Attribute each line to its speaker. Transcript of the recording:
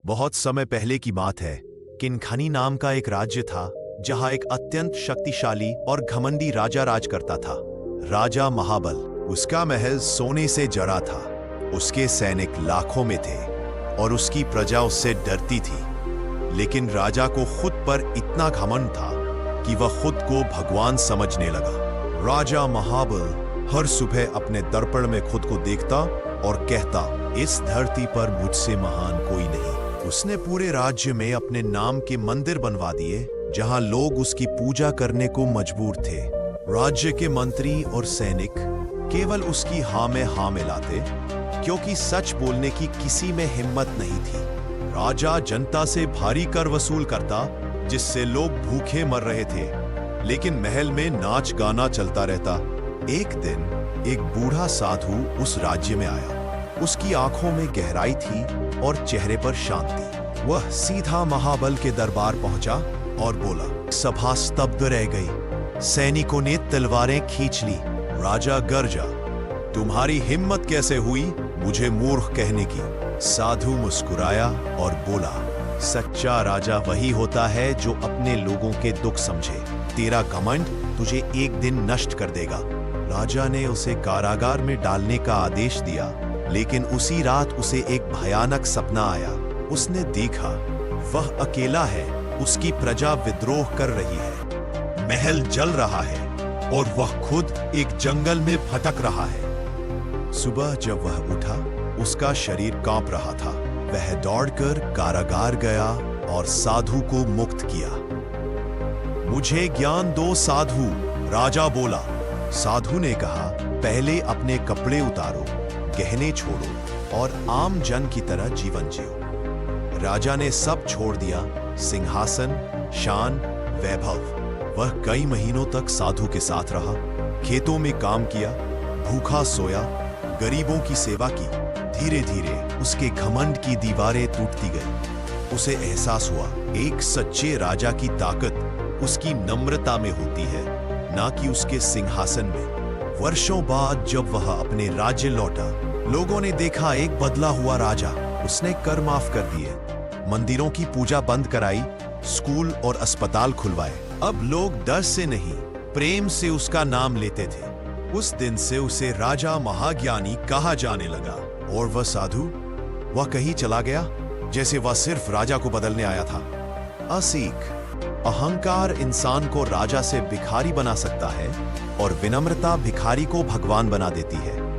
Speaker 1: बहुत समय पहले की बात है। किनखनी नाम का एक राज्य था जहां एक अत्यंत शक्तिशाली और घमंडी राजा राज करता था। राजा महाबल। उसका महल सोने से जड़ा था। उसके सैनिक लाखों में थे और उसकी प्रजा उससे डरती थी। लेकिन राजा को खुद पर इतना घमंड था कि वह खुद को भगवान समझने लगा। राजा महाबल हर सुबह अपने दर्पण में खुद को देखता और कहता, इस धरती पर मुझसे महान कोई नहीं। उसने पूरे राज्य में अपने नाम के मंदिर बनवा दिए जहां लोग उसकी पूजा करने को मजबूर थे। राज्य के मंत्री और सैनिक केवल उसकी हाँ में हाँ मिलाते, क्योंकि सच बोलने की किसी में हिम्मत नहीं थी। राजा जनता से भारी कर वसूल करता, जिससे लोग भूखे मर रहे थे, लेकिन महल में नाच गाना चलता रहता। एक दिन एक बूढ़ा साधु उस राज्य में आया। उसकी आंखों में गहराई थी और चेहरे पर शांति। वह सीधा महाबल के दरबार पहुंचा और बोला। सभा स्तब्ध रह गई। सैनिकों ने तलवारें खींच ली। राजा गरजा, तुम्हारी हिम्मत कैसे हुई मुझे मूर्ख कहने की? साधु मुस्कुराया और बोला, सच्चा राजा वही होता है जो अपने लोगों के दुख समझे। तेरा घमंड तुझे एक दिन नष्ट कर देगा। राजा ने उसे कारागार में डालने का आदेश दिया, लेकिन उसी रात उसे एक भयानक सपना आया। उसने देखा वह अकेला है, उसकी प्रजा विद्रोह कर रही है, महल जल रहा है और वह खुद एक जंगल में भटक रहा है। सुबह जब वह उठा, उसका शरीर कांप रहा था। वह दौड़कर कारागार गया और साधु को मुक्त किया। मुझे ज्ञान दो साधु, राजा बोला। साधु ने कहा, पहले अपने कपड़े उतारो, गहने छोड़ो और आम जन की तरह जीवन जियो। राजा ने सब छोड़ दिया, सिंहासन, शान, वैभव। वह कई महीनों तक साधु के साथ रहा, खेतों में काम किया, भूखा सोया, गरीबों की सेवा की। धीरे धीरे उसके घमंड की दीवारें टूटती गई। उसे एहसास हुआ, एक सच्चे राजा की ताकत उसकी नम्रता में होती है, ना कि उसके सिंहासन में। वर्षों बाद जब वह अपने राज्य लौटा, लोगों ने देखा एक बदला हुआ राजा। उसने कर माफ कर दिए, मंदिरों की पूजा बंद कराई, स्कूल और अस्पताल खुलवाए। अब लोग डर से नहीं, प्रेम से उसका नाम लेते थे। उस दिन से उसे राजा महाज्ञानी कहा जाने लगा। और वह साधु, वह कहीं चला गया जैसे वह सिर्फ राजा को बदलने आया था। असीख, अहंकार इंसान को राजा से भिखारी बना सकता है और विनम्रता भिखारी को भगवान बना देती है।